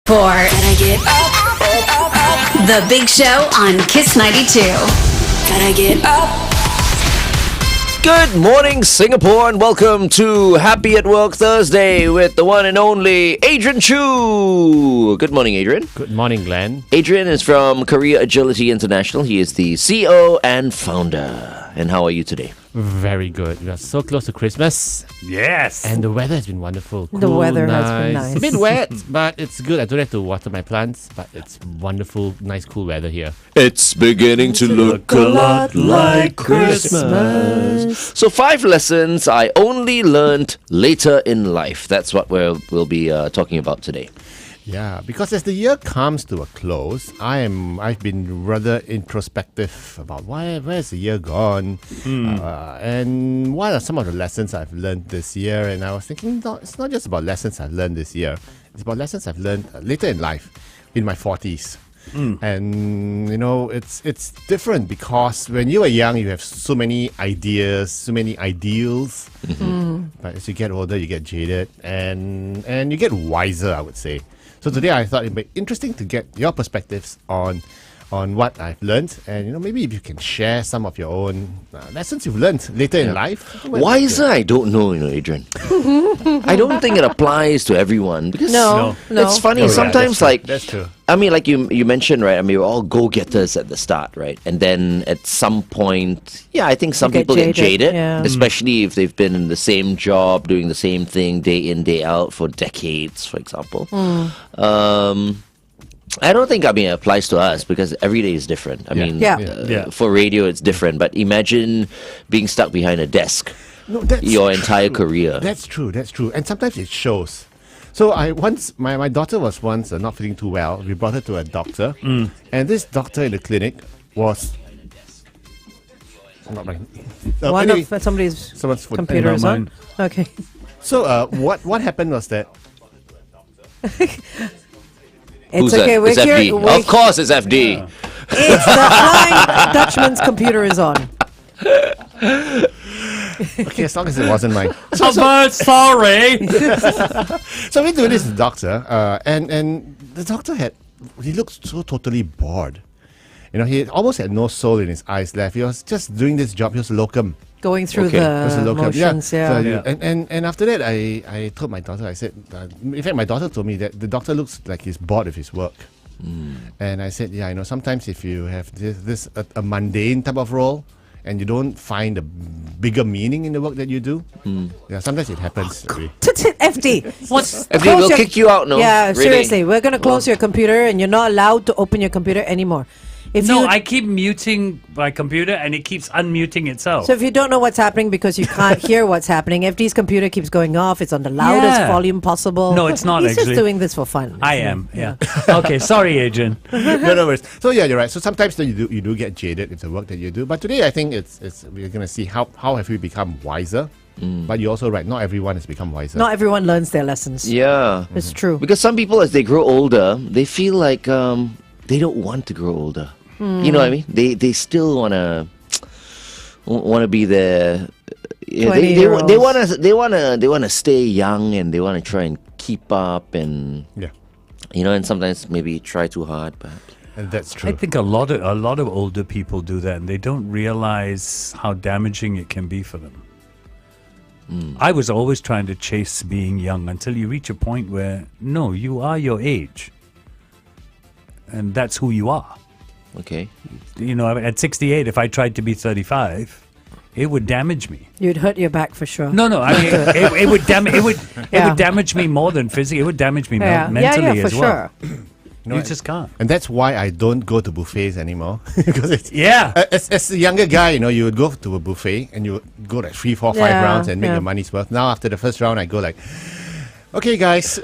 For Gotta Get Up, The Big Show on Kiss 92. Gotta Get Up. Good morning, Singapore, and welcome to Happy at Work Thursday with the one and only Adrian Choo. Good morning, Adrian. Good morning, Glenn. Adrian is from Career Agility International. He is the CEO and founder. And how are you today? Very good. We are so close to Christmas. Yes. And the weather has been wonderful. The Cool, weather has been nice. A bit wet, but it's good. I don't have to water my plants, but it's wonderful, nice, cool weather here. It's beginning to look a lot like Christmas. So 5 lessons I only learned later in life. That's what we'll be talking about today. Yeah, because as the year comes to a close, I've been rather introspective about where's the year gone, and what are some of the lessons I've learned this year. And I was thinking, no, it's not just about lessons I've learned this year; it's about lessons I've learned later in life, in my 40s. And you know, it's different because when you are young, you have so many ideas, so many ideals. But as you get older, you get jaded and you get wiser, I would say. So today I thought it'd be interesting to get your perspectives on what I've learned, and you know, maybe if you can share some of your own lessons you've learned later in life. Wiser, I don't know, Adrian. I don't think it applies to everyone because No. it's funny. Oh, yeah, sometimes, that's true. I mean, like you mentioned, right? I mean, we're all go-getters at the start, right? And then at some point, I think some You get people get jaded, yeah. especially if they've been in the same job, doing the same thing day in, day out for decades, for example. I don't think, it applies to us because every day is different. I mean, for radio, it's different. But imagine being stuck behind a desk your entire career. That's true. And sometimes it shows. So my daughter was once not feeling too well. We brought her to a doctor, and this doctor in the clinic was not mine. One Anyway, of someone's foot. computer is on. mine. Okay. So what happened was that It's Who's okay. that? We're It's here. FD. Of course, it's FD. It's the Flying Dutchman's computer is on. okay, as long as it wasn't mine. Sorry. So we do this doctor, and the doctor he looked so totally bored. You know, he almost had no soul in his eyes left. He was just doing this job. He was locum. Going through Okay. He was a the locum. motions, So, yeah. and after that, I told my daughter, I said, in fact, my daughter told me that the doctor looks like he's bored of his work. And I said, sometimes if you have this a mundane type of role, and you don't find a bigger meaning in the work that you do, sometimes it happens. Really. FD. FD will kick you out, no? Yeah, Really? seriously. We're going to close your computer and you're not allowed to open your computer anymore. I keep muting my computer and it keeps unmuting itself. So if you don't know what's happening because you can't hear what's happening, FD's computer keeps going off. It's on the loudest volume possible. No, it's not He's actually. just doing this for fun. I am, yeah. Okay, sorry, Adrian. No worries. So you're right. So sometimes you do get jaded with the work that you do. But today I think we're going to see how have we become wiser. But you're also right. Not everyone has become wiser. Not everyone learns their lessons. Yeah. It's true. Because some people, as they grow older, they feel like they don't want to grow older. You know what I mean? They still wanna be there. They wanna stay young, and they wanna try and keep up, and and sometimes maybe try too hard, perhaps. And that's true. I think a lot of older people do that and they don't realize how damaging it can be for them. I was always trying to chase being young until you reach a point where, no, you are your age. And that's who you are. Okay. You know, at 68, if I tried to be 35, it would damage me. You'd hurt your back for sure. No, I mean, it would damage me more than physically. It would damage me mentally for as well. sure. You just can't. And that's why I don't go to buffets anymore. Because it's, Yeah. as a younger guy, you would go to a buffet and you would go like 3, 4, 5 rounds and make your money's worth. Now, after the first round, I go like, okay, guys.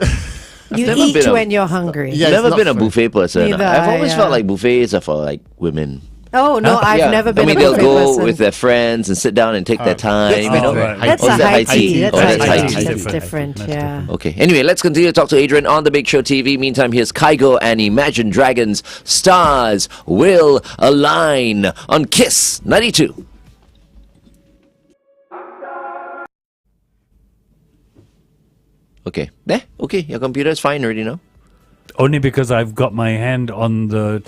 You never eat been when you're hungry. Yeah, Never it's been a not fun. buffet person. Neither I've always I, felt like buffets are for like women. Oh, no, I've never been I mean, a they'll buffet go person. with their friends and sit down and take their time. that's You know, different. That's Oh, a is that high tea. Oh, that's high tea. That's different, yeah. Okay. Anyway, let's continue to talk to Adrian on the Big Show TV. Meantime, here's Kygo and Imagine Dragons. Stars will align on Kiss 92. Okay. There. Okay. Your computer is fine already now. Only because I've got my hand on the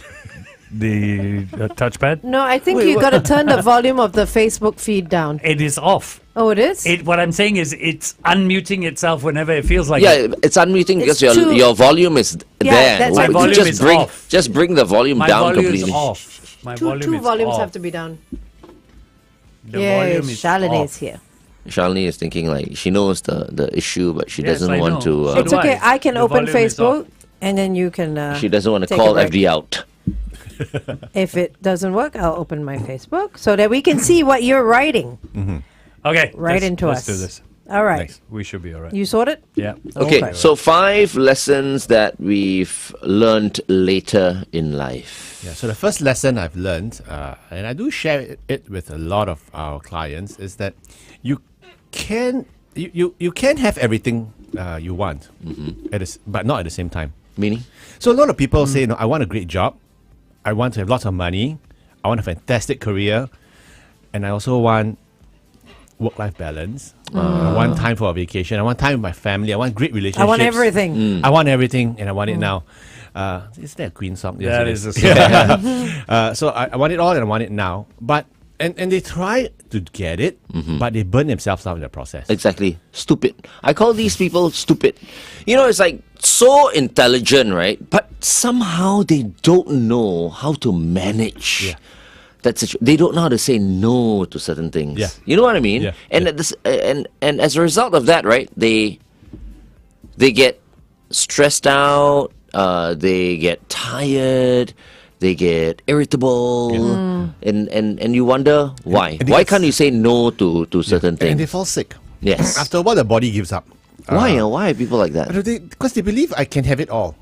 touchpad. No, I think you got to turn the volume of the Facebook feed down. It is off. Oh, it is? What I'm saying is it's unmuting itself whenever it feels like Yeah, it's unmuting because your volume is there. that's Why right. don't you My volume just is bring off. just bring the volume my down volume completely. is off. My volume Two is volumes off. have to be down. The Yeah, volume is Shalini off. is here. Shalini is thinking like she knows the issue, but she Yes, doesn't I want know. to. So It's do okay. I can The open volume is Facebook off. and then you can. She doesn't want to take call a break. FD out. If it doesn't work, I'll open my Facebook so that we can see what you're writing Okay. right into let's us. do this. All right. We should be all right. You sorted? Yeah. Okay, Okay. so 5 lessons that we've learned later in life. Yeah, so the first lesson I've learned, and I do share it with a lot of our clients, is that you can have everything you want, but not at the same time. Meaning? So a lot of people say, I want a great job, I want to have lots of money, I want a fantastic career, and I also want work-life balance. I want time for a vacation. I want time with my family. I want great relationships. I want everything. I want everything, and I want it now. Is that a Queen song? Yes, That it is a song. So I want it all, and I want it now. But and they try to get it, but they burn themselves out in the process. Exactly. Stupid. I call these people stupid. You know, it's like so intelligent, right? But somehow they don't know how to manage. They don't know how to say no to certain things. Yeah. You know what I mean? Yeah. And at this, and as a result of that, right? They get stressed out. They get tired. They get irritable, and you wonder why. And Why it's- can't you say no to certain And they things? fall sick. Yes. After a while, the body gives up. Why? Why are people like that? Because they believe I can have it all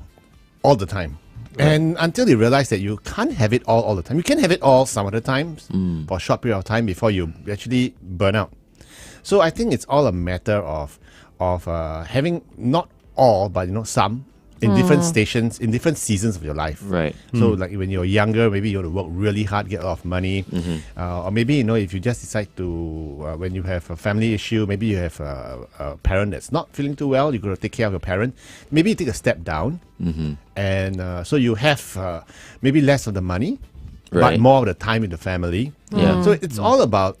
the time. And until they realize that you can't have it all the time. You can have it all some of the times for a short period of time before you actually burn out. So I think it's all a matter of having not all, but some in different stations, in different seasons of your life. Right. So like when you're younger, maybe you want to work really hard, get a lot of money. Or maybe, if you just decide to, when you have a family issue, maybe you have a parent that's not feeling too well, you're going to take care of your parent. Maybe you take a step down. And so you have maybe less of the money, but Right. more of the time with the family. Yeah. So it's all about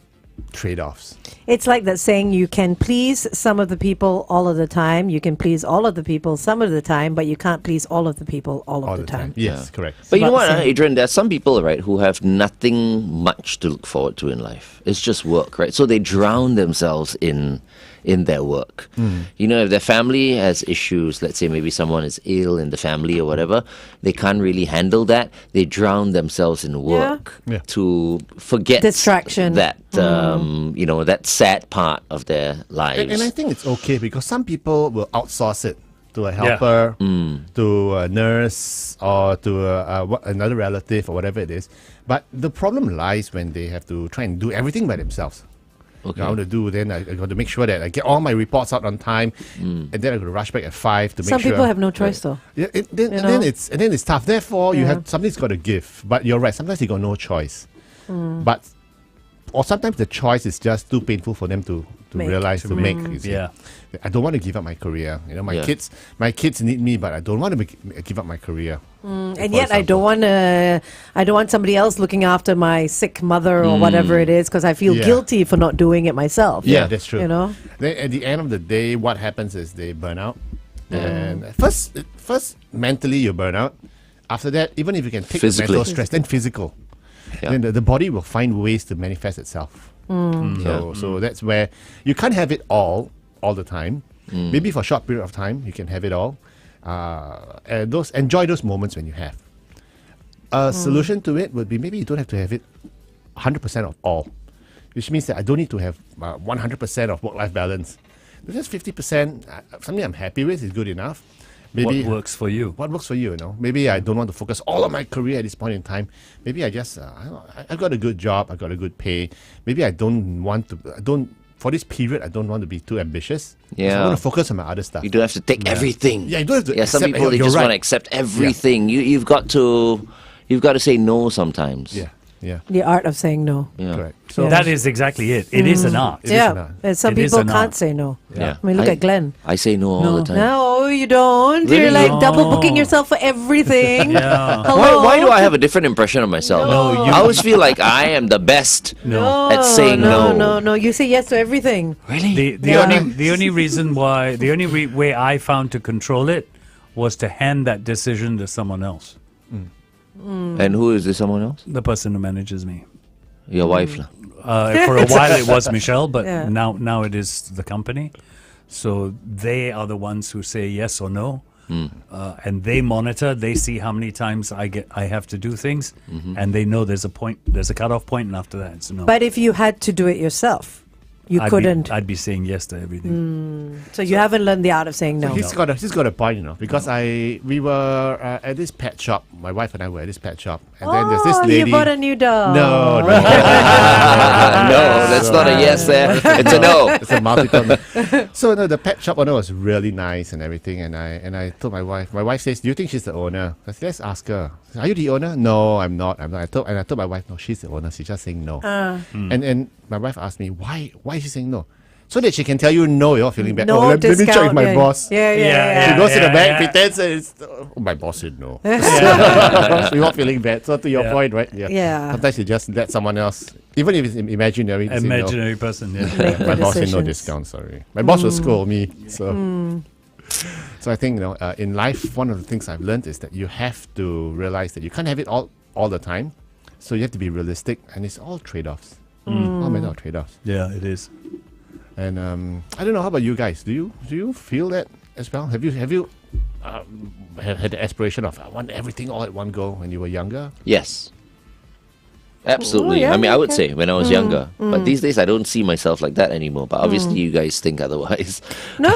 trade-offs. It's like that saying, you can please some of the people all of the time. You can please all of the people some of the time, but you can't please all of the people all of the time. Yes, correct. But you know about what, the same. Adrian? There are some people, right, who have nothing much to look forward to in life. It's just work, right? So they drown themselves in their work. If their family has issues, let's say maybe someone is ill in the family or whatever, they can't really handle that. They drown themselves in work Yeah. to forget Distraction. that that sad part of their lives. And I think it's okay because some people will outsource it to a helper, to a nurse, or to another relative or whatever it is. But the problem lies when they have to try and do everything by themselves. Okay. I want to do, then I got to make sure that I get all my reports out on time, and then I got to rush back at 5 to make sure. Some people have no choice, though. Yeah, and then it's tough. Therefore, you have something's got to give. But you're right. Sometimes you got no choice. Or sometimes the choice is just too painful for them to Make. realize to make. You see. Yeah. I don't want to give up my career. My Yeah. kids need me, but I don't want to give up my career. And for yet, I don't want somebody else looking after my sick mother or whatever it is, because I feel Yeah. guilty for not doing it myself. Yeah, that's true. Then at the end of the day, what happens is they burn out. And first mentally you burn out. After that, even if you can take the Physically. mental stress, then physical. Yeah. Then the body will find ways to manifest itself. So that's where you can't have it all the time. Maybe for a short period of time you can have it all. And enjoy those moments when you have. A solution to it would be maybe you don't have to have it 100% of all, which means that I don't need to have 100% of work-life balance. But just 50%, something I'm happy with is good enough. Maybe What works for you? what works for you, Maybe I don't want to focus all of my career at this point in time. Maybe I just, I got a good job, I got a good pay. Maybe for this period, I don't want to be too ambitious. So Yeah. I want to focus on my other stuff. You don't have to take everything. Yeah, you don't have to Some accept- people they you're just right. want to accept everything. You've got to say no sometimes. Yeah. Yeah. The art of saying no. Yeah. Correct. Yeah. That is exactly it. It is an art. It is an art. And some It is people an can't art. say no. Yeah. I mean, look at Glenn. I say no all the time. No, you don't. Really? You're like double No. booking yourself for everything. Yeah. Hello? Why do I have a different impression of myself? No, you- I always feel like I am the best at saying no. No. You say yes to everything. Really? The only reason why the only way I found to control it was to hand that decision to someone else, And who is this someone else? the person who manages me. Your wife. lah. For a while it was Michelle, but Yeah. now it is the company. So they are the ones who say yes or no, and they monitor. They see how many times I have to do things, and they know there's a cutoff point, and after that it's no. But if you had to do it yourself, you couldn't. I'd be saying yes to everything. So you haven't learned the art of saying no. He's got a point, because we were at this pet shop. My wife and I were at this pet shop, and then there's this lady. You bought a new dog. No. No, that's not a yes there. It's a no. It's a multiple. So no, the pet shop owner was really nice and everything, and I told my wife. My wife says, "Do you think she's the owner?" I said, "Let's ask her." I said, "Are you the owner?" "No, I'm not. I'm not." I told my wife, "No, she's the owner. She's just saying no." And my wife asked me, "Why is she saying no?" So that she can tell you no, you're feeling bad. No Let me check with discount, my yeah. boss. Yeah. She goes to the bank, yeah. pretends it's my boss said no. You're not feeling bad. So to your Yeah. point, right? Yeah. Sometimes you just let someone else, even if it's imaginary. to say no. Imaginary person. Yeah. Make the My boss said no decisions. discount. Sorry, my boss will scold me. So, so I think in life, one of the things I've learned is that you have to realize that you can't have it all the time. So you have to be realistic, and it's all trade-offs. All matter of trade-offs. Yeah, it is. And I don't know. How about you guys? Do you feel that as well? Have you had the aspiration of I want everything all at one go when you were younger? Yes. Absolutely. Oh, yeah, I mean, I would okay. say when I was younger. But these days, I don't see myself like that anymore. But obviously, you guys think otherwise. No.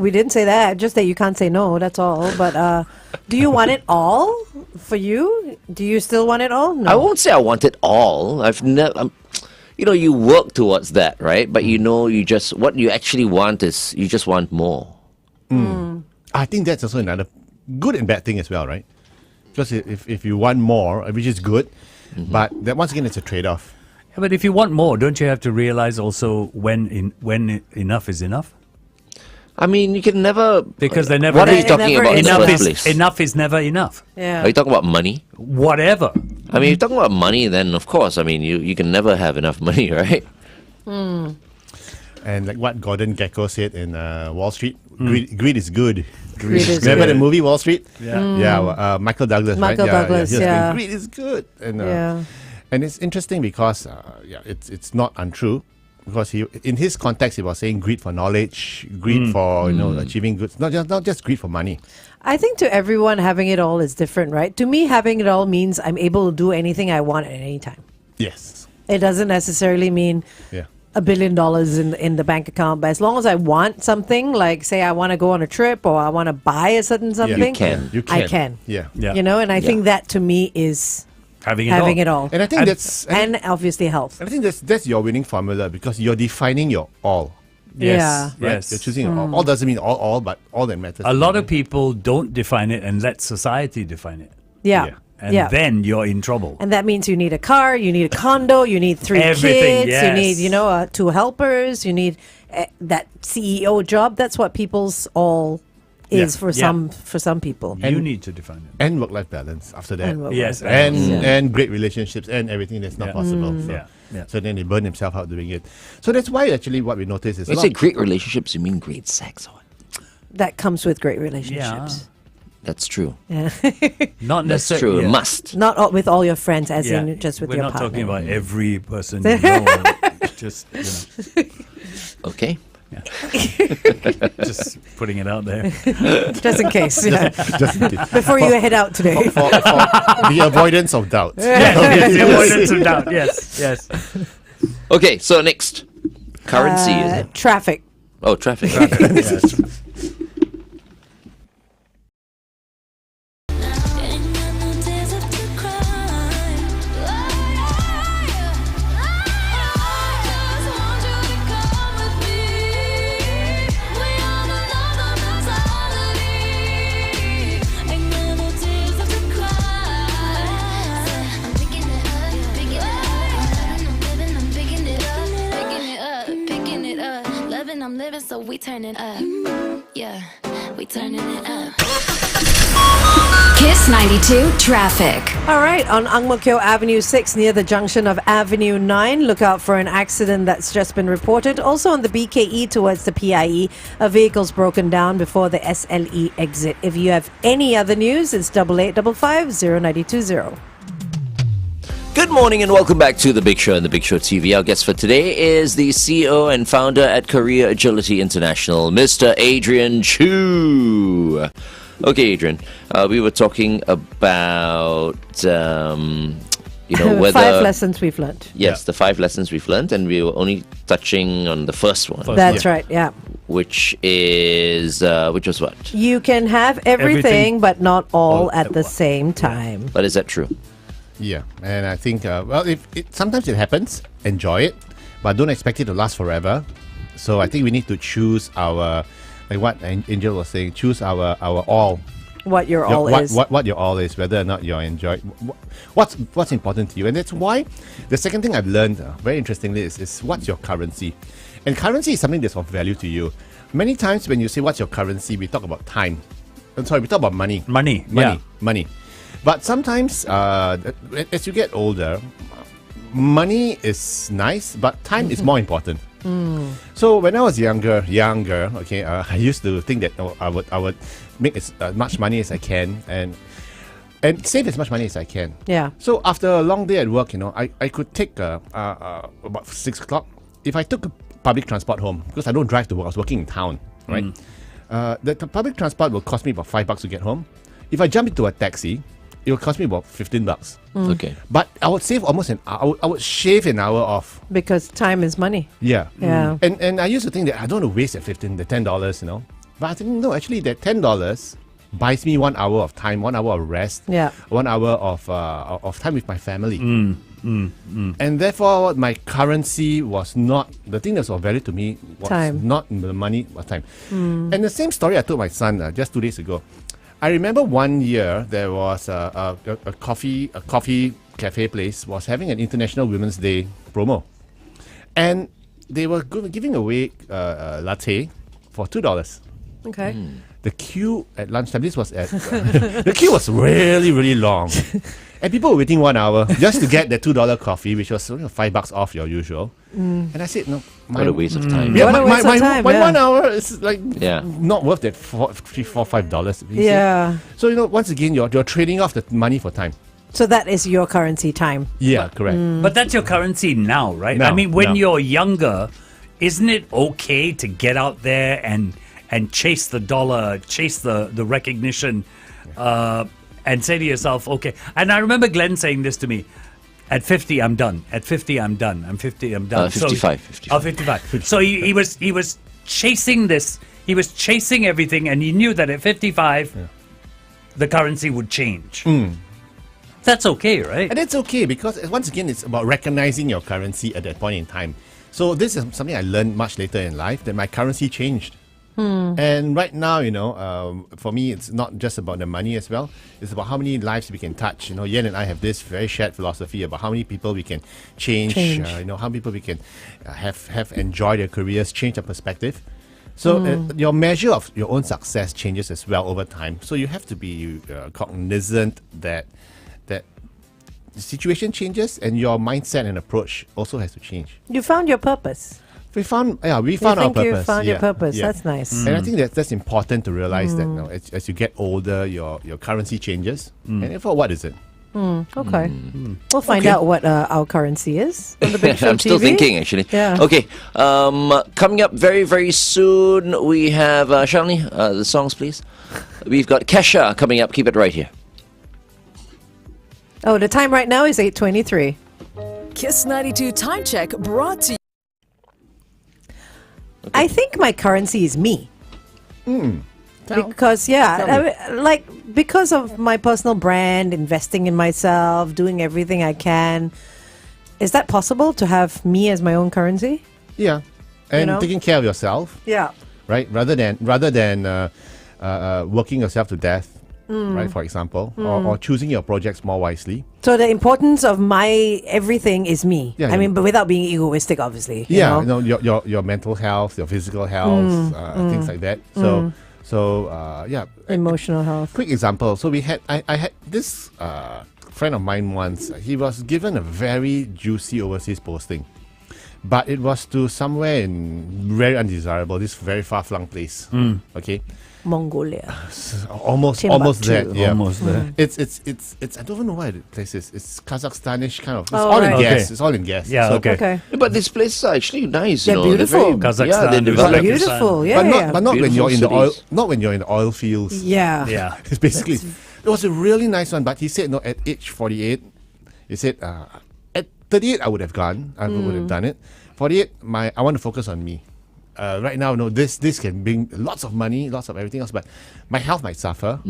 We didn't say that. Just that you can't say no. That's all. But do you want it all for you? Do you still want it all? No. I won't say I want it all. I've never. You work towards that, right? But what you actually want is you just want more. I think that's also another good and bad thing as well, right? Because if you want more, which is good, but that once again it's a trade-off. Yeah, but if you want more, don't you have to realize also when enough is enough? I mean, you can never. Because they never. What are you It talking never about in the enough first is place? enough is never enough. Yeah. Are you talking about money? Whatever. I mean, you're talking about money, then of course. I mean, you can never have enough money, right? And like what Gordon Gekko said in Wall Street, greed is good. Greed is Remember good. the movie Wall Street? Yeah. Michael Douglas. Michael right? Douglas, he was yeah. saying, greed is good, and Yeah. and it's interesting because it's not untrue. Because in his context, he was saying greed for knowledge, greed for achieving goods, not just greed for money. I think to everyone, having it all is different, right? To me, having it all means I'm able to do anything I want at any time. Yes. It doesn't necessarily mean Yeah. $1 billion in the bank account, but as long as I want something, like say I want to go on a trip or I want to buy a certain something, can. You can. I can. Yeah. Yeah. And I think that to me is Having it all. And I think that's And obviously health. I think that's your winning formula because you're defining your all. Yes. Yeah. Right? Yes. You're choosing your all. All doesn't mean all, but all that matters. A lot of people don't define it and let society define it. Yeah. And Yeah. then you're in trouble. And that means you need a car, you need a condo, you need 3 Everything, kids, you need, yes. 2 helpers, you need that CEO job. That's what people's all is Yeah. for some people. You need to define it. and work-life balance after that. And work-life Yes. balance. and great relationships and everything that's not Yeah. possible. So, Yeah. so then he burned himself out doing it. So that's why actually what we notice is When you say great relationships, you mean great sex. Or what? That comes with great relationships. That's true. Yeah. Not That's necessarily. true. Yeah. A must. Not all, with all your friends, as Yeah. in just with We're your not partner. talking about every person you know. Just, Okay. just putting it out there. Just in case. Yeah. just in case. Before you head out today. for the avoidance of doubt. Yes, the avoidance of doubt. Yes. Okay. So next, currency. Is it? Traffic. Oh, traffic. Yes. I'm living, so we turning up. Yeah, we turning it up. Kiss 92 traffic. All right, on Ang Mo Kio Avenue 6 near the junction of Avenue 9, look out for an accident that's just been reported. Also on the BKE towards the PIE, a vehicle's broken down before the SLE exit. If you have any other news, it's 8855-0920. Good morning and welcome back to The Big Show and The Big Show TV. Our guest for today is the CEO and founder at Career Agility International, Mr. Adrian Choo. Okay, Adrian, we were talking about, whether... 5 lessons we've learned. Yes, the 5 lessons we've learned, and we were only touching on the first one. That's right, yeah. Which was what? You can have everything but not all at the same time. But is that true? Yeah, and I think, sometimes it happens, enjoy it, but don't expect it to last forever. So I think we need to choose our, like what Angel was saying, choose our all. What your all is. What your all is, whether or not you enjoy. What's important to you. And that's why the second thing I've learned, very interestingly, is what's your currency. And currency is something that's of value to you. Many times when you say what's your currency, we talk about time. We talk about money. Money. But sometimes, as you get older, money is nice, but time is more important. So when I was younger, okay, I used to think that I would make as much money as I can and save as much money as I can. Yeah. So after a long day at work, I could take about 6 o'clock. If I took public transport home, because I don't drive to work, I was working in town, right? The public transport will cost me about $5 to get home. If I jump into a taxi, it will cost me about $15. Okay. But I would save almost an hour. I would shave an hour off. Because time is money. Yeah. Yeah. And I used to think that I don't want to waste the $10, But I think, no, actually that $10 buys me 1 hour of time, 1 hour of rest, 1 hour of time with my family. And therefore, my currency was not, the thing that was of value to me was Time. not the money, but time. And the same story I told my son just 2 days ago. I remember one year there was a coffee cafe place was having an International Women's Day promo, and they were giving away a latte for $2. Okay. The queue at lunchtime. This was at the queue was really really long, and people were waiting 1 hour just to get the $2 coffee, which was $5 off your usual. And I said, no, What a waste of time. yeah, What a waste of time, my yeah. 1 hour is like Yeah. not worth that $5. Yeah. So once again, you're trading off the money for time. So that is your currency, time. Yeah, correct. But that's your currency now, right? Now, I mean, when now. you're younger, isn't it okay to get out there and chase the dollar, chase the recognition, and say to yourself, okay. And I remember Glenn saying this to me. At 50, I'm done. At 50, I'm done. I'm 50, I'm done. 55. 55. So he was chasing this. He was chasing everything, and he knew that at 55, the currency would change. That's okay, right? And it's okay because once again, it's about recognizing your currency at that point in time. So this is something I learned much later in life, that my currency changed. And right now, for me, it's not just about the money as well. It's about how many lives we can touch. Yen and I have this very shared philosophy about how many people we can change. How many people we can have enjoy their careers, change their perspective. So your measure of your own success changes as well over time. So you have to be cognizant that the situation changes and your mindset and approach also has to change. You found your purpose. We found our You purpose. think you found your purpose. That's nice. And I think that's important to realize that as you get older, your currency changes. And therefore, what is it? Okay. We'll find out what our currency is on the Big Show I'm still TV. thinking, actually. Yeah. Okay. Coming up very, very soon, we have, Shalini, the songs, please. We've got Kesha coming up. Keep it right here. Oh, the time right now is 8:23. Kiss 92 Time Check brought to you. I think my currency is me. Because because of my personal brand, investing in myself, doing everything I can. Is that possible to have me as my own currency? Yeah. And taking care of yourself, Yeah. right? Rather than working yourself to death. right? For example, or choosing your projects more wisely. So the importance of my everything is me. Yeah, I yeah. mean, but without being egoistic, obviously. Yeah, You know? your mental health, your physical health, things like that. So yeah. Emotional health. Quick example. So I had this friend of mine once. He was given a very juicy overseas posting, but it was to somewhere in very undesirable, this very far-flung place. Okay, Mongolia. almost Timbuktu. there. Yeah, Almost there. It's I don't even know where the place is. It's Kazakhstanish kind of. It's Oh, all in right. gas. Okay. It's all in gas. Yeah, So- okay. Okay. But these places are actually nice. They're you know. beautiful. They're very, Kazakhstan, yeah, they're Uzbekistan. developed. Beautiful. Yeah. but not when you're in the Beautiful oil. cities. Not when you're in the oil fields. Yeah. Yeah. It's basically, it was a really nice one, but he said, no, at age 48, he said, at 38, I would have gone. I would have done it. 48, I want to focus on me. Right now, no, this can bring lots of money, lots of everything else, but my health might suffer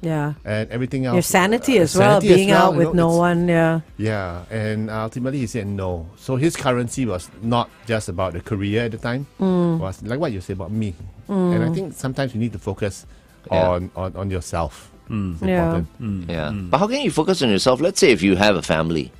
Yeah. and everything else. Your sanity as well, sanity as being well, out you with know, no it's- one. Yeah. Yeah, and ultimately he said no. So his currency was not just about the career at the time, was like what you say about me. And I think sometimes you need to focus Yeah. on yourself. It's Yeah. important. Yeah. But how can you focus on yourself? Let's say if you have a family,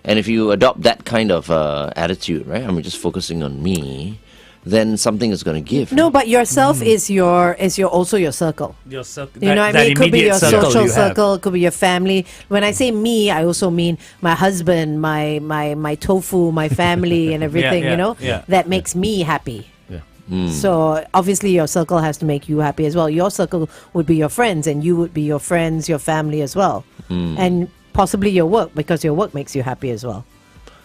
and if you adopt that kind of attitude, right? I'm just focusing on me, then something is going to give. No, but yourself is your also your circle. Your circle, You know what I mean? It could be your social you have. circle, it could be your family. When I say me, I also mean my husband, my tofu, my family, and everything, yeah, you know, yeah. that makes me happy. Yeah. So obviously your circle has to make you happy as well. Your circle would be your friends, and you would be your friends, your family as well. And possibly your work, because your work makes you happy as well.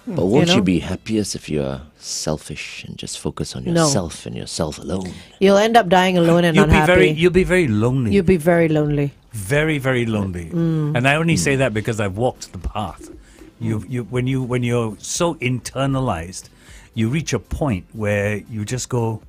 But won't You you, know? be happiest if you're selfish and just focus on No. yourself and yourself alone? You'll end up dying alone and unhappy. You'll be very lonely. You'll be very lonely. Very, very lonely. And I only say that because I've walked the path. When you're so internalized, you reach a point where you just go,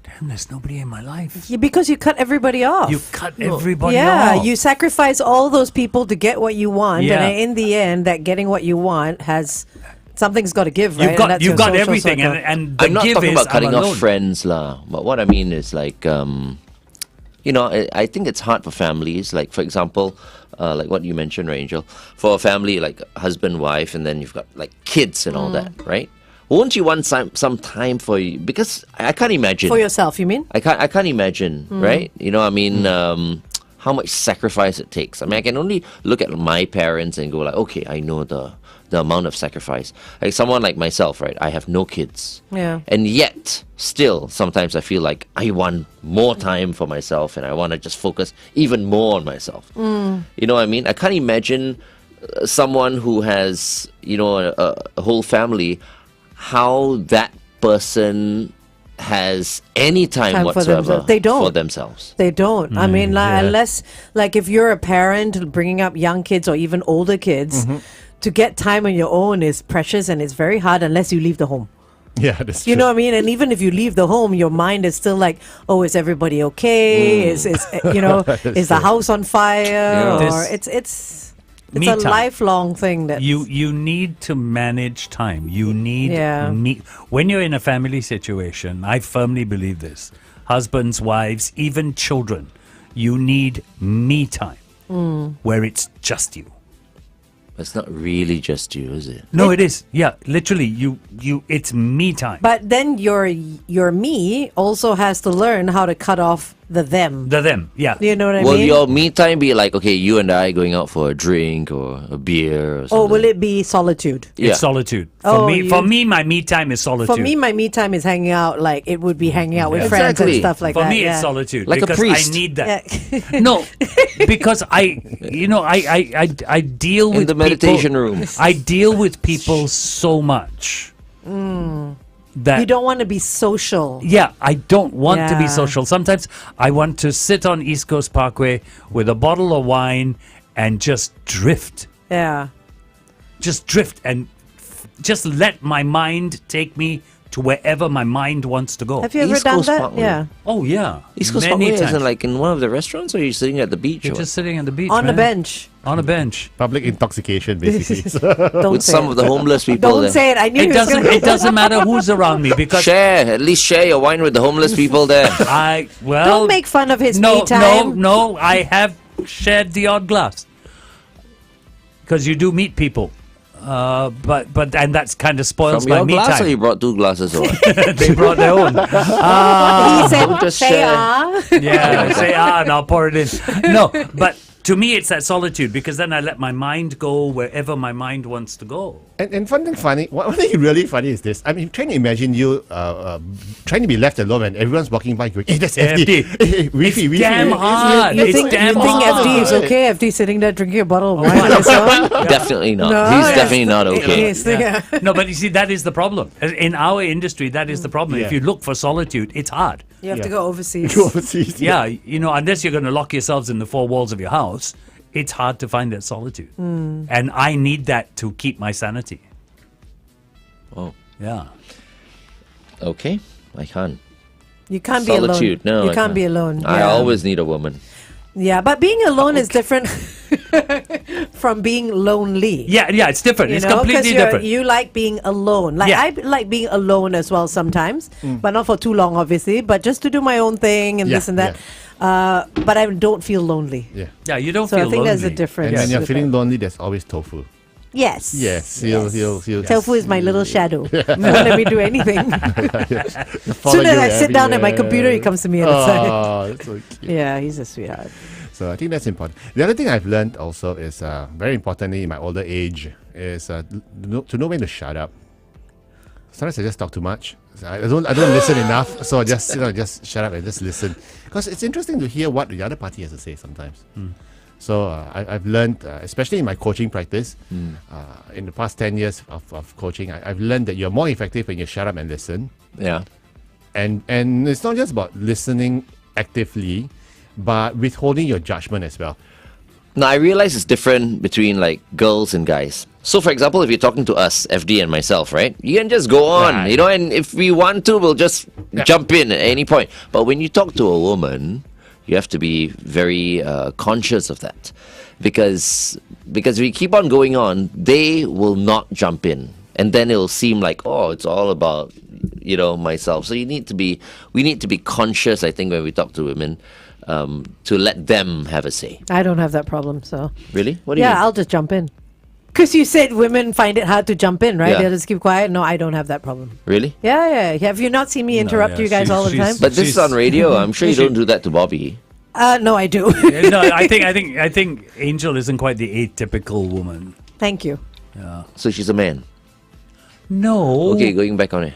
damn, there's nobody in my life. Yeah, because you cut everybody off. You cut everybody Yeah, off. you sacrifice all those people to get what you want, Yeah. and in the end, that getting what you want has something's got to give, right? You've got And that's your you've got social everything, circle. and the I'm not give talking is about cutting I'm off alone. friends, lah. But what I mean is like, you know, I think it's hard for families. Like, for example, like what you mentioned, right, Angel, for a family like husband, wife, and then you've got like kids and all that, right? Won't you want some time for you? Because I can't imagine. For yourself, you mean? I can't imagine, right? You know, I mean, how much sacrifice it takes. I mean, I can only look at my parents and go like, okay, I know the amount of sacrifice. Like someone like myself, right? I have no kids. Yeah. And yet, still, sometimes I feel like I want more time for myself and I want to just focus even more on myself. You know what I mean? I can't imagine someone who has, you know, a whole family, how that person has any time, Time for whatsoever themselves. They don't. for themselves. They don't. I mean, yeah. unless, like, if you're a parent bringing up young kids or even older kids, to get time on your own is precious and it's very hard unless you leave the home. Yeah, that's true. You know what I mean? And even if you leave the home, your mind is still like, oh, is everybody okay? Is you know, is the house on fire? Yeah. Or This- it's Me a time. lifelong thing that You need to manage time. You need Yeah. when you're in a family situation. I firmly believe this. Husbands, wives, even children, you need me time where it's just you. It's not really just you, is it? No, it is. Yeah, literally, you. It's me time. But then your me also has to learn how to cut off the them. The them. Yeah. You know what I Will mean? your me time be like, okay, you and I going out for a drink or a beer or something? Or will it be solitude? Yeah. It's solitude. Oh, For me, my me time is solitude. For me, my me time is hanging out. Like it would be hanging out with Yeah. friends and Exactly. stuff like For that. me, yeah. it's solitude Like a because priest. I need that. Yeah. No, because I deal In with the meditation people, room. I deal with people so much that You don't want to be social. yeah, I don't want to be Yeah. social. Sometimes I want to sit on East Coast Parkway with a bottle of wine and just drift. Yeah. Just drift and just let my mind take me to wherever my mind wants to go. Have you ever East done Coast that? Parkway. Yeah. Oh yeah, East Coast many Parkway times. isn't like in one of the restaurants, or you're sitting at the beach You're or just sitting on the beach On a man. bench. On a bench. Public intoxication, basically. So- Don't with say some it. of the homeless people Don't there. say it. I knew It he was doesn't. gonna- It doesn't matter who's around me because At least share your wine with the homeless people there. I well. Don't make fun of his no, me time. No. I have shared the odd glass. Because you do meet people. And that's kind of spoils From my your me glass, or time. you brought 2 glasses or what? They brought their own. He said, just say share. Yeah, say and I'll pour it in. No, but to me it's that solitude because then I let my mind go wherever my mind wants to go. And one thing really funny is this. I mean, trying to imagine you trying to be left alone and everyone's walking by going, hey, that's FD. Hey, Wi-Fi. Damn hard. You It's think damn FD is hard. okay? FD sitting there drinking a bottle of wine on his own? Definitely not. No, He's yes. definitely not okay. Yes, yeah. No, but you see, that is the problem. In our industry, that is the problem. If Yeah. you look for solitude, it's hard. You have to Yeah. go overseas. Go overseas. Yeah, unless you're going to lock yourselves in the 4 walls of your house, it's hard to find that solitude. And I need that to keep my sanity. Oh, Yeah. okay. I can't. You can't Solitude. be alone. No, you I can't be alone. I Yeah. always need a woman. Yeah, but being alone is different from being lonely. Yeah, it's different. It's completely different. You like being alone. Like Yeah. I like being alone as well sometimes, but not for too long, obviously. But just to do my own thing and Yeah, this and that. But I don't feel lonely. Yeah. Yeah, you don't So feel I think there's a lonely. difference. And when you're with feeling that. lonely, there's always tofu. Yes. Yes. He'll Tofu is my little shadow. Won't let me do anything. follow Soon as you I sit down at my everywhere. computer, he comes to me and it's like, Oh, that's so cute. yeah, he's a sweetheart. So I think that's important. The other thing I've learned also is very importantly in my older age is to know when to shut up. Sometimes I just talk too much. I don't listen enough. So I just just shut up and just listen because it's interesting to hear what the other party has to say sometimes. So I've learned, especially in my coaching practice, in the past 10 years of coaching, I've learned that you're more effective when you shut up and listen. Yeah. And it's not just about listening actively, but withholding your judgment as well. Now, I realize it's different between like girls and guys. So, for example, if you're talking to us, FD and myself, right? You can just go on, Right. and if we want to, we'll just jump in at any point. But when you talk to a woman, you have to be very conscious of that. Because if we keep on going on, they will not jump in. And then it'll seem like, oh, it's all about, myself. So we need to be conscious, I think, when we talk to women, to let them have a say. I don't have that problem, so. Really? What do you Yeah, mean? I'll just jump in. Because you said women find it hard to jump in, right? Yeah. They'll just keep quiet. No, I don't have that problem. Really? Yeah. Have you not seen me interrupt yeah, you guys all the time? she's- But this is on radio. I'm sure you She- don't do that to Bobby. No, I do. No, I think Angel isn't quite the atypical woman. Thank you. So she's a man. No. Okay, going back on it.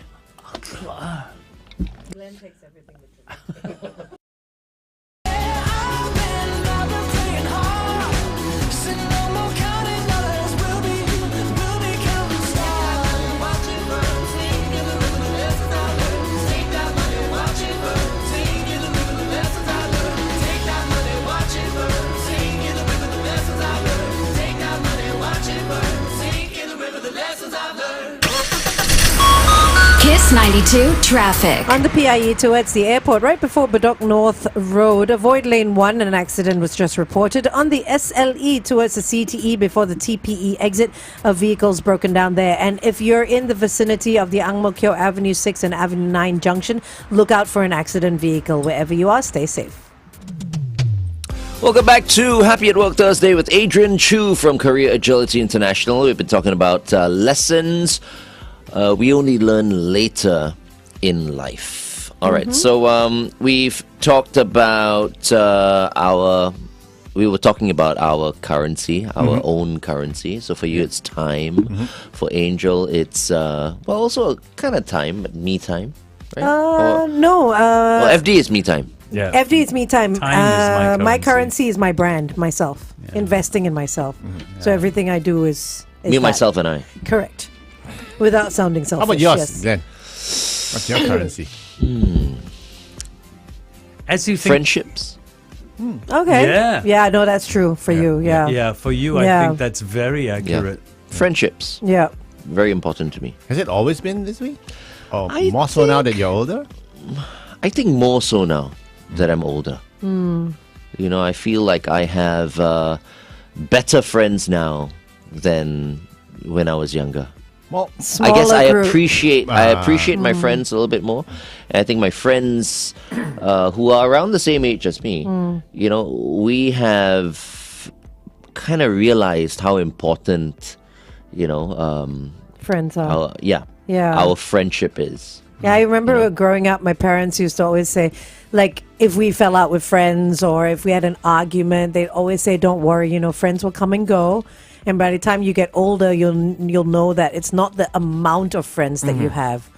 Kiss 92 traffic. On the PIE towards the airport, right before Bedok North Road, avoid lane 1, an accident was just reported. On the SLE towards the CTE before the TPE exit, a vehicle's broken down there. And if you're in the vicinity of the Ang Mo Kio Avenue 6 and Avenue 9 junction, look out for an accident vehicle. Wherever you are, stay safe. Welcome back to Happy at Work Thursday with Adrian, Choo from Career Agility International. We've been talking about lessons we only learn later in life. All right, so we've talked about we were talking about our currency, our own currency. So for you, it's time. For Angel, it's, also kind of time, but me time, right? No. Well, FD is me time. Yeah. FD is me time. Time is my my currency. currency is my brand, myself. Investing in myself. So everything I do is Me, that. myself, and I. Correct. Without sounding selfish. How about yours, Yes. Glenn? What's your currency? As you think, Friendships. Okay. Yeah. Yeah, no, that's true for you. Yeah. yeah, for you, I Yeah. think that's very accurate. Friendships. Yeah. Very important to me. Has it always been this way? Or I more so now that you're older? I think more so now that I'm older. I feel like I have better friends now than when I was younger. Well, I guess I Smaller group. appreciate my friends a little bit more. And I think my friends who are around the same age as me, you know, we have kind of realized how important, you know, Friends are. our friendship is. Yeah, I remember growing up, my parents used to always say, like, if we fell out with friends or if we had an argument, they'd always say, don't worry, you know, friends will come and go. And by the time you get older, you'll know that it's not the amount of friends that you have,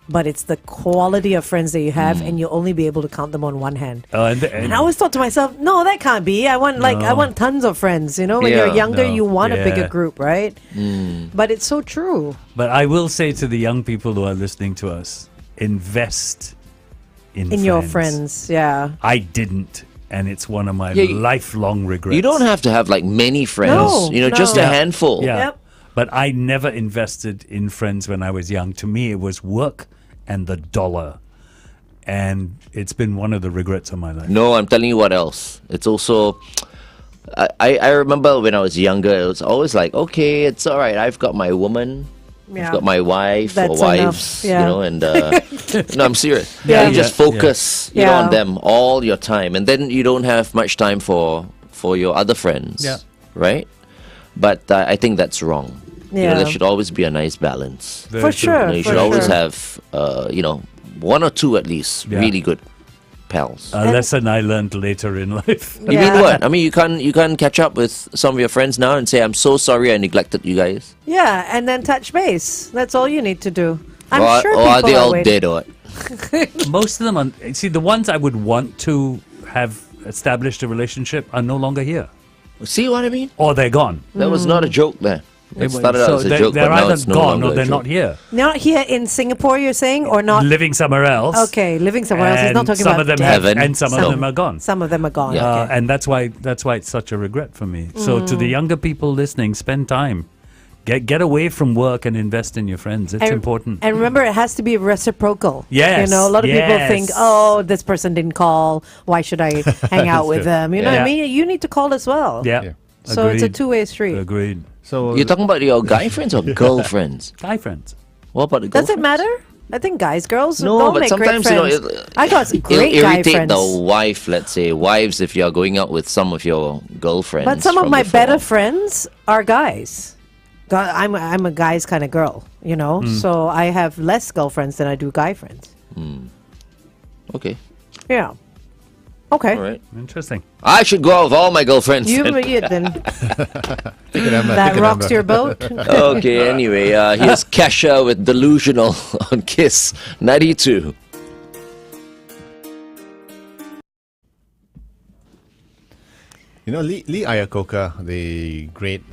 but it's the quality of friends that you have, and you'll only be able to count them on one hand. And I always thought to myself, no, that can't be. I want tons of friends. You know, when you're younger, you want a bigger group, right? But it's so true. But I will say to the young people who are listening to us, invest in your friends. Yeah. I didn't. And it's one of my lifelong regrets. You don't have to have like many friends, just a handful. Yeah. Yep. But I never invested in friends when I was young. To me, it was work and the dollar. And it's been one of the regrets of my life. No, I'm telling you what else. It's also, I remember when I was younger, it was always like, okay, it's all right. I've got my woman. Yeah. I've got my wife That's or enough, wives, yeah. you know, and no, I'm serious. Yeah. You just focus, Yeah. on them all your time, and then you don't have much time for your other friends, Yeah. right? But I think that's wrong. Yeah. There should always be a nice balance. Very For true. sure. You for should always sure. have, one or two at least Yeah. really good pals. A lesson I learned later in life. You mean what? I mean, you can't catch up with some of your friends now and say, "I'm so sorry I neglected you guys." Yeah, and then touch base. That's all you need to do. I'm or sure or people are they all waiting. dead or what? Most of them are, see, the ones I would want to have established a relationship are no longer here. See what I mean? Or they're gone. That was not a joke there. It started out So as a they're, joke, they're but now either it's no gone longer or a they're joke. not here. Not here in Singapore, you're saying, or not? Living somewhere else. Okay, living somewhere else. He's not And talking some about of them dead. have, Heaven. and some of No. them are gone. Some of them are gone. Yeah. Okay. And that's why it's such a regret for me. So to the younger people listening, spend time. Get away from work and invest in your friends. It's important. And remember, it has to be reciprocal. Yes, You know, a lot of people think, yes. oh, this person didn't call. Why should I hang out with them? You know what I Yeah. mean? You need to call as well. yeah. Yeah. So it's a Agreed. two-way street. Agreed. So You're talking about your guy friends or girlfriends? Guy friends. What about the Does girlfriends? it matter? I think guys, girls, No, don't but make sometimes, great friends. I got some great it'll guy irritate friends. the wife, let's say, wives, if you're going out with some of your girlfriends. But some of from my before. better friends are guys. I'm a guy's kind of girl, you know. So I have less girlfriends than I do guy friends. Okay, Yeah. Okay. all right. Interesting. I should go out with all my girlfriends. You then. then take a number, that take a rocks number. your boat. Okay, anyway, here's Kesha with Delusional on Kiss 92. You know, Lee Iacocca, the great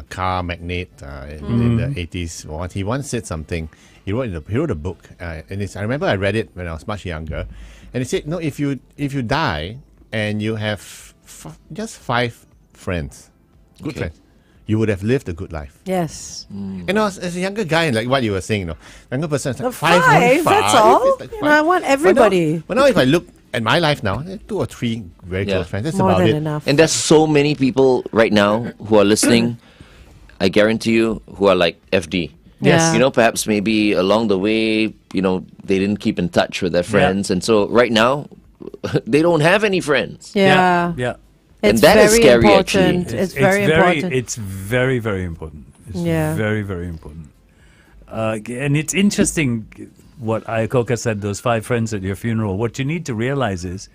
car magnate in the 80s, he once said something. He wrote a book, and I remember I read it when I was much younger, and he said, "No, if you die and you have just 5 friends, good Okay. friends, you would have lived a good life." Yes. And as a younger guy, like what you were saying, younger person, it's like Five, only that's all. It's like You know, I want everybody. But now if I look at my life now, 2 or 3 very Yeah. close friends. That's More about than it. enough. And there's so many people right now who are listening, I guarantee you, who are like FD. Yes. You know, perhaps maybe along the way, they didn't keep in touch with their friends. And so right now, they don't have any friends. Yeah. Yeah. It's that is very scary, important. actually. It's very important. It's very, very important. It's Yeah. very, very important. And it's interesting what Iacocca said, those 5 friends at your funeral. What you need to realize is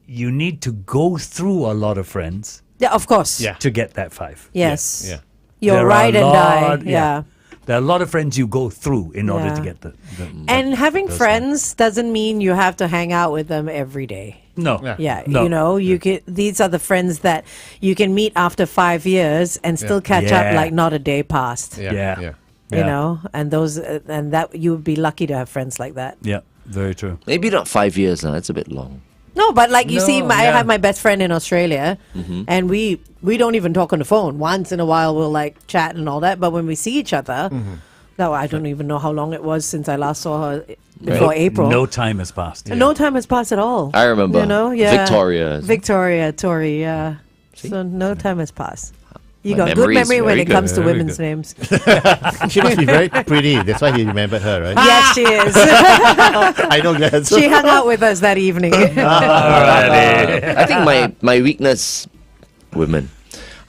you need to go through a lot of friends Yeah, of course. Yeah. to get that 5. Yes. Yeah. You're There are right a and die. lot- Yeah. There are a lot of friends you go through in order Yeah. to get the And having those friends doesn't mean you have to hang out with them every day. No. Yeah. Yeah, No. you know, these are the friends that you can meet after 5 years and still catch up Yeah. like not a day passed. Yeah. Yeah. Yeah. You know, and that you would be lucky to have friends like that. Yeah, very true. Maybe not 5 years now. That's a bit long. No, but like you No, see, I yeah. have my best friend in Australia, and we don't even talk on the phone. Once in a while, we'll like chat and all that. But when we see each other, no, I don't even know how long it was since I last saw her before April. No time has passed. No time has passed at all. I remember. You know, yeah. Victoria. Victoria, Tori, yeah. So no time has passed. You My got good memory is memory when very it good. comes to Very women's good. names. She must be very pretty. That's why he remembered her, right? Yes, she is. I know, Glenn. So She hung out with us that evening. I think my weakness, women.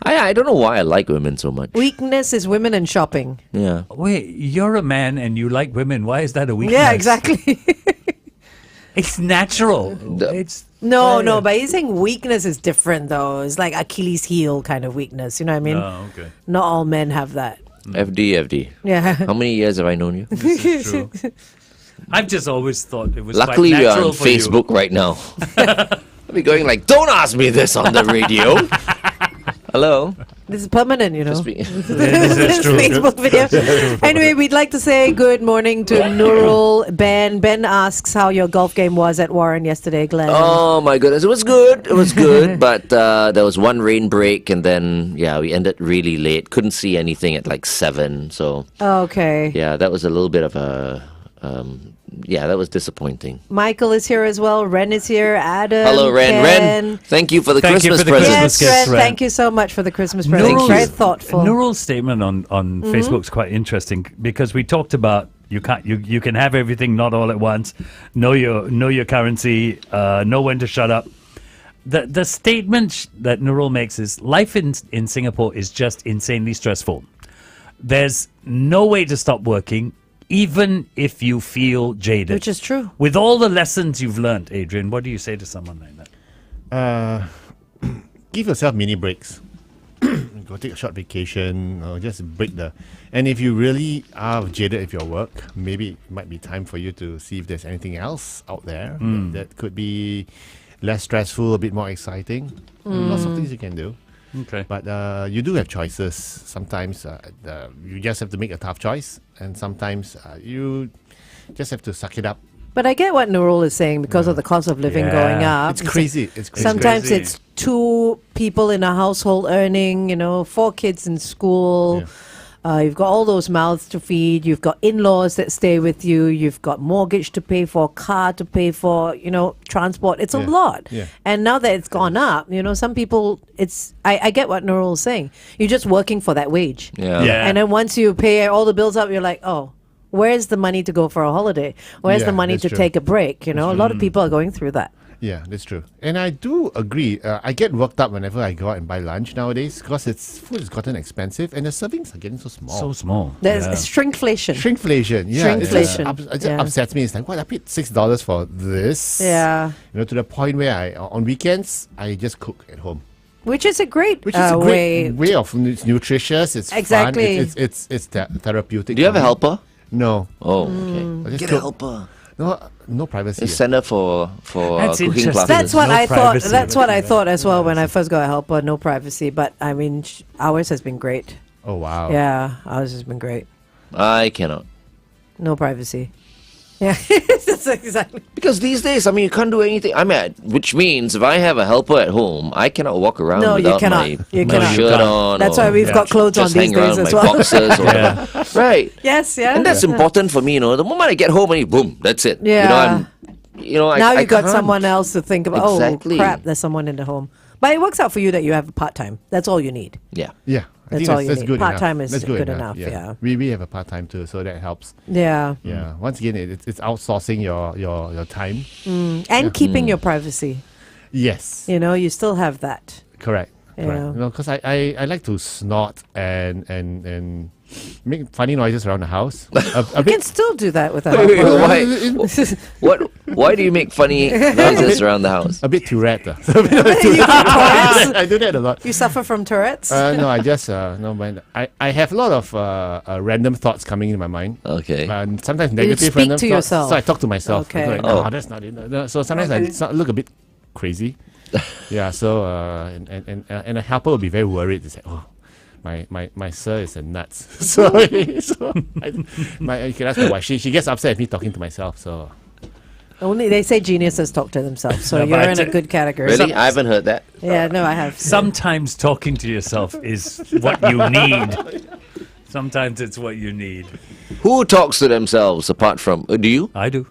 I don't know why I like women so much. Weakness is women and shopping. Yeah. Wait, you're a man and you like women. Why is that a weakness? Yeah, exactly. It's natural. The- It's No, but he's saying weakness is different though. It's like Achilles heel kind of weakness. You know what I mean? Oh, okay. Not all men have that. FD. Yeah. How many years have I known you? This is true. I've just always thought it was Luckily, quite we're natural on for you. Facebook right now. I'll be going like, don't ask me this on the radio. Hello. This is permanent, you know. Just be- This is true. Facebook video. Anyway, we'd like to say good morning to Nurul. Ben. Ben asks how your golf game was at Warren yesterday, Glenn. Oh my goodness, it was good. It was good, but there was one rain break, and then we ended really late. Couldn't see anything at like 7. So Okay. yeah, that was a little bit of a that was disappointing. Michael is here as well. Ren is here. Adam. Hello, Ren. Ken. Ren, thank you for the Thank you Christmas for the present. Christmas Yes, gifts, Ren. Ren. Thank you so much for the Christmas present. Thank Very you. thoughtful. Nurul's statement on Facebook's quite interesting because we talked about you can have everything not all at once. Know your currency. Know when to shut up. The statement that Nurul makes is life in Singapore is just insanely stressful. There's no way to stop working, even if you feel jaded. Which is true. With all the lessons you've learned, Adrian, what do you say to someone like that? give yourself mini breaks. Go take a short vacation or just break the. And if you really are jaded with your work, maybe it might be time for you to see if there's anything else out there that could be less stressful, a bit more exciting. Lots of things you can do. Okay. But you do have choices. Sometimes you just have to make a tough choice, and sometimes you just have to suck it up. But I get what Nurul is saying because of the cost of living Yeah. going up. It's crazy. It's crazy. Sometimes crazy. it's 2 people in a household earning, 4 kids in school. You've got all those mouths to feed. You've got in-laws that stay with you. You've got mortgage to pay for, car to pay for, transport. It's a lot. Yeah. And now that it's gone up, some people, I get what Nurul is saying. You're just working for that wage. Yeah. Yeah. And then once you pay all the bills up, you're like, oh, where's the money to go for a holiday? Where's Yeah, the money that's to true. take a break? A lot of people are going through that. Yeah, that's true. And I do agree. I get worked up whenever I go out and buy lunch nowadays because food has gotten expensive and the servings are getting so small. So small. There's Yeah. shrinkflation. Shrinkflation, yeah. It just, Shrinkflation, it just yeah. upsets me. It's like, what? I paid $6 for this. Yeah. To the point where on weekends, I just cook at home. Which is a great, Which is a great way. way of, it's nutritious, it's Exactly. fun, it's therapeutic. Do you have a for me. helper? No. Oh, okay. I just Get a cook. helper. No privacy. It's send her for That's cooking interesting. classes. That's what no I thought. privacy. That's what I thought as well when I first got a helper. No privacy, but I mean, ours has been great. Oh, wow. Yeah, ours has been great. I cannot. No privacy. Yeah, that's exactly. Because these days, you can't do anything. Which means if I have a helper at home, I cannot walk around No, you without cannot. my, You my cannot. shirt on. That's or why we've got clothes on just these hang around days as my well. boxers or whatever. Right. Yes, yeah. And that's important for me, The moment I get home, boom, that's it. Yeah. Now Now you got can't. someone else to think about. Exactly. Oh crap, there's someone in the home. But it works out for you that you have a part time. That's all you need. Yeah. Yeah. I That's think all you that's need. good Part-time enough. is That's good enough, yeah. We have a part-time too, so that helps. Yeah, Yeah. Once again, it's outsourcing your time. and keeping your privacy. Yes. You still have that. Correct. Yeah. Correct. Because I like to snort and make funny noises around the house. A You bit can still do that with a Wait, helper. why? Why do you make funny noises around the house? a bit Tourette. You have Tourette's? I do that a lot. You suffer from Tourette's? No, I just no man. I have a lot of random thoughts coming in my mind. Okay. And sometimes negative speak random to thoughts. yourself. So I talk to myself. Okay. Like, Oh. no, that's not it. No. So sometimes I look a bit crazy. Yeah. So and a helper will be very worried. They say, oh. My sir is a nuts. so you can ask my wife. She gets upset at me talking to myself. So Only they say geniuses talk to themselves, so No, you're but in a good category. Really? I haven't heard that. Yeah, no, I have. Sometimes talking to yourself is what you need. Sometimes it's what you need. Who talks to themselves apart from? Do you? I do.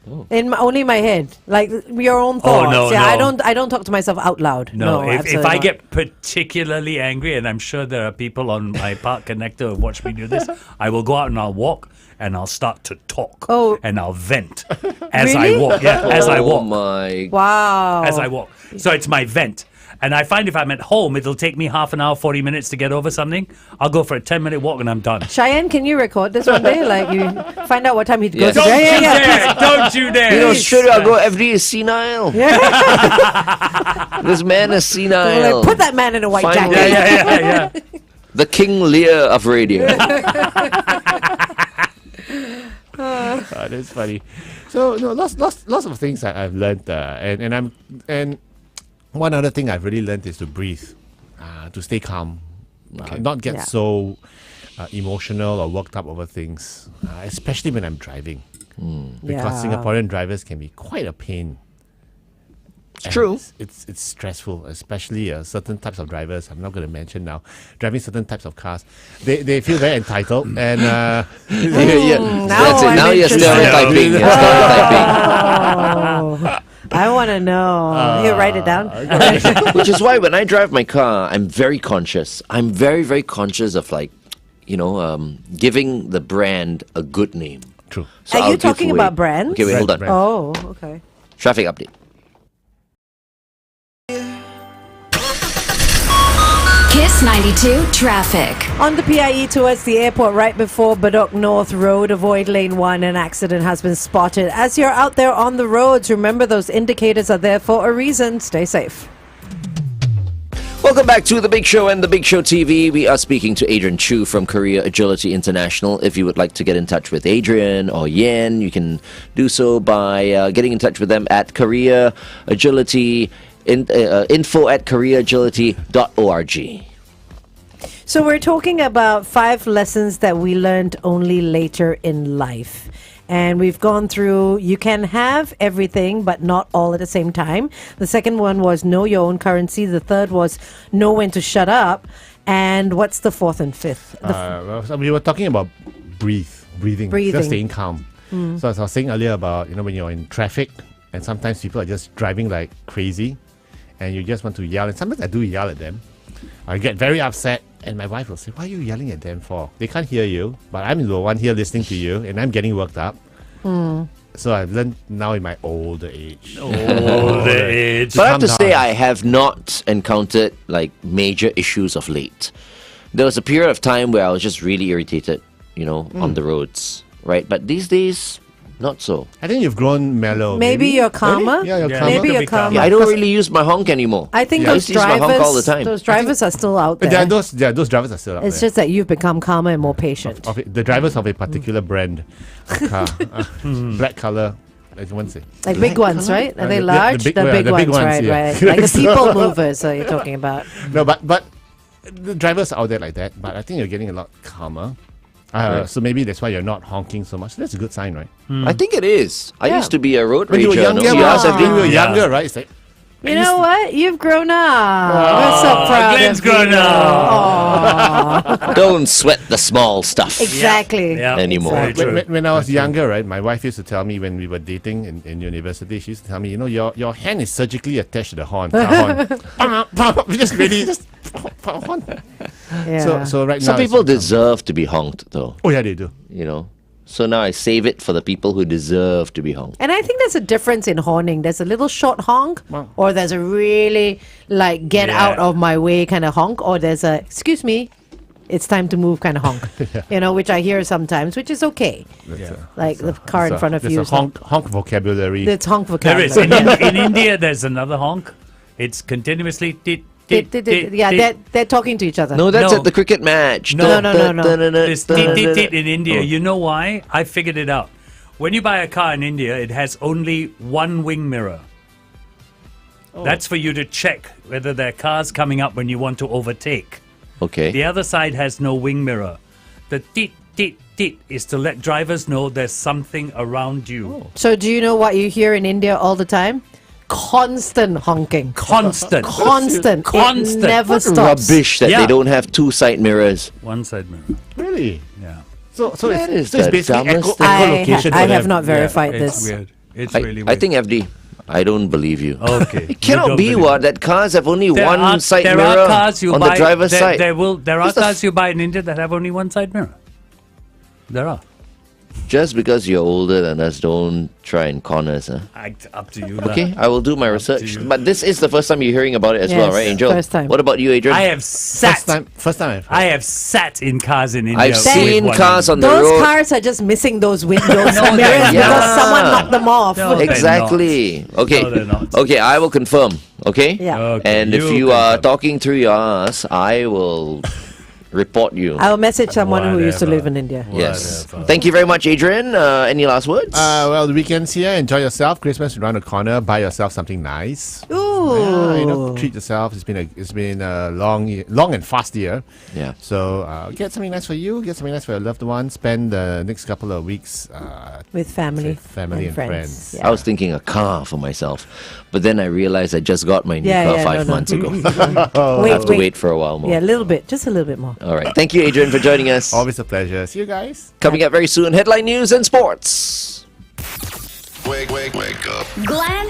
Only my head, like your own thoughts. no, yeah, no. I don't talk to myself out loud. No, if absolutely I not. get particularly angry, and I'm sure there are people on my park connector who have watched me do this, I will go out and I'll walk and I'll start to talk. Oh. And I'll vent as I Really? walk. Yeah, as I Oh walk. my. Wow. As I walk. So it's my vent. And I find if I'm at home, it'll take me half an hour, 40 minutes to get over something. I'll go for a 10-minute walk and I'm done. Cheyenne, can you record this one day? Like you find out what time he goes. Yes. to Don't bed. you dare! Don't you dare! You know, straight I'll go, FD is senile. This man is senile. Like, put that man in a white Finally. jacket. Yeah. The King Lear of radio. That's funny. So no, lots of things that I've learned, and one other thing I've really learned is to breathe, to stay calm, not get Yeah. so emotional or worked up over things, especially when I'm driving, because Yeah. Singaporean drivers can be quite a pain. It's true. It's stressful, especially certain types of drivers. I'm not going to mention now. Driving certain types of cars, they feel very entitled, and Yeah. now That's it. I'm Now you're interested. stereotyping. You're stereotyping. Oh, I want to know. Here, write it down. Which is why when I drive my car, I'm very conscious. I'm very, very conscious of giving the brand a good name. true. So Are I'll you give talking away- about brands? Okay, wait, hold on. Brand. Oh, okay. Traffic update. Kiss 92 traffic. On the PIE towards the airport right before Bedok North Road, avoid lane 1. An accident has been spotted. As you're out there on the roads, remember those indicators are there for a reason. Stay safe. Welcome back to The Big Show and The Big Show TV. We are speaking to Adrian Choo from Korea Agility International. If you would like to get in touch with Adrian or Yen, you can do so by getting in touch with them at Korea Agility, info at koreaagility.org. So we're talking about 5 lessons that we learned only later in life. And we've gone through, you can have everything, but not all at the same time. The second one was know your own currency. The third was know when to shut up. And what's the fourth and fifth? So we were talking about breathing, Breathing. just staying calm. So as I was saying earlier about, when you're in traffic and sometimes people are just driving like crazy and you just want to yell. And sometimes I do yell at them. I get very upset and my wife will say, why are you yelling at them for? They can't hear you, but I'm the one here listening to you and I'm getting worked up. So I've learned now in my older age. Older age. But I have to Calm say, down. I have not encountered major issues of late. There was a period of time where I was just really irritated, on the roads, right? But these days, not so. I think you've grown mellow. Maybe you're calmer. Really? Yeah, you're Yeah, calmer. Maybe could you're be calmer. calmer. Yeah, I don't really use my honk anymore. I think I those used to use my honk all the drivers, time. those drivers are still out there. Those drivers are still up It's there. just that you've become calmer and more patient. The drivers of a particular brand of car. Black color, I won't say. Like big ones, right? Are they The large? big- The big the big ones, ones, right, yeah. right. Like the people movers are you talking about. No, but the drivers are out there like that. But I think you're getting a lot calmer. So maybe that's why you're not honking so much. That's a good sign, right? I think it is. I Yeah. used to be a road When you rager. were younger, no? You ask when you were everything. Yeah. younger, right? It's like, You know what? You've grown up. We're so proud Glenn's of you. grown Don't sweat the small stuff Exactly. Yeah. anymore. Very true. when I was younger, right, my wife used to tell me when we were dating in university, she used to tell me, your hand is surgically attached to the horn. Car horn. We just really just horn. Yeah. So right Some now, it's- people deserve to be honked, though. Oh yeah, they do. So now I save it for the people who deserve to be honked. And I think there's a difference in horning. There's a little short honk, or there's a really get Yeah. out of my way kind of honk, or there's a excuse me, it's time to move kind of honk. Which I hear sometimes, which is okay. Like the car in front of There's you. a is not- honk vocabulary. It's honk There vocabulary. is. In India, there's another honk. It's continuously Yeah, they're talking to each other. No, that's No. at the cricket match. No. No. This tit in India. You know why? I figured it out. When you buy a car in India, it has only one wing mirror. That's for you to check whether there are cars coming up when you want to overtake. Okay. The other side has no wing mirror. The tit is to let drivers know there's something around you. So do you know what you hear in India all the time? Constant honking. Constant. Constant. Constant. It never What stops. rubbish that Yeah. they don't have two side mirrors. One side mirror. Really? Yeah. So That is it's the basically dumbest thing. echolocation. I for have them. not verified It's this. weird. It's really weird. I think FD. I don't believe you. Okay. It cannot be what that cars have only one side there mirror are cars you on buy, the driver's side. There are What's the cars you buy in India that have only one side mirror. There are. Just because you're older than us, don't try and con us. Huh? Up to you. lah. Okay, I will do my research. you. But this is the first time you're hearing about it as well, Yes, right, Angel? first time. What about you, Adrian? I have sat. First time I've heard. I have sat in cars in India. I've with seen one cars on the Those road. cars are just missing those windows No, mirrors they're because not. someone knocked them off. No, they're Exactly. Okay. No, they're not. Okay, I will confirm. Okay. Yeah. Okay, And if you are talking through your ass, I will report you. I'll message someone who used to Whatever. live in India. Yes. Whatever. Thank you very much, Adrian. Any last words? Well, the weekend's here. Enjoy yourself. Christmas is around the corner. Buy yourself something nice. Ooh. Yeah, treat yourself. It's been a long and fast year. Yeah. So get something nice for you. Get something nice for your loved ones. Spend the next couple of weeks With family, with family and friends. Yeah. I was thinking a car for myself, but then I realized I just got my new Yeah, car yeah, 5 no. months ago. Oh, I have to wait for a while more. Yeah, a little bit, just a little bit more. All right. Thank you, Adrian, for joining us. always a pleasure. See you guys. Coming up very soon, headline news and sports. Glenn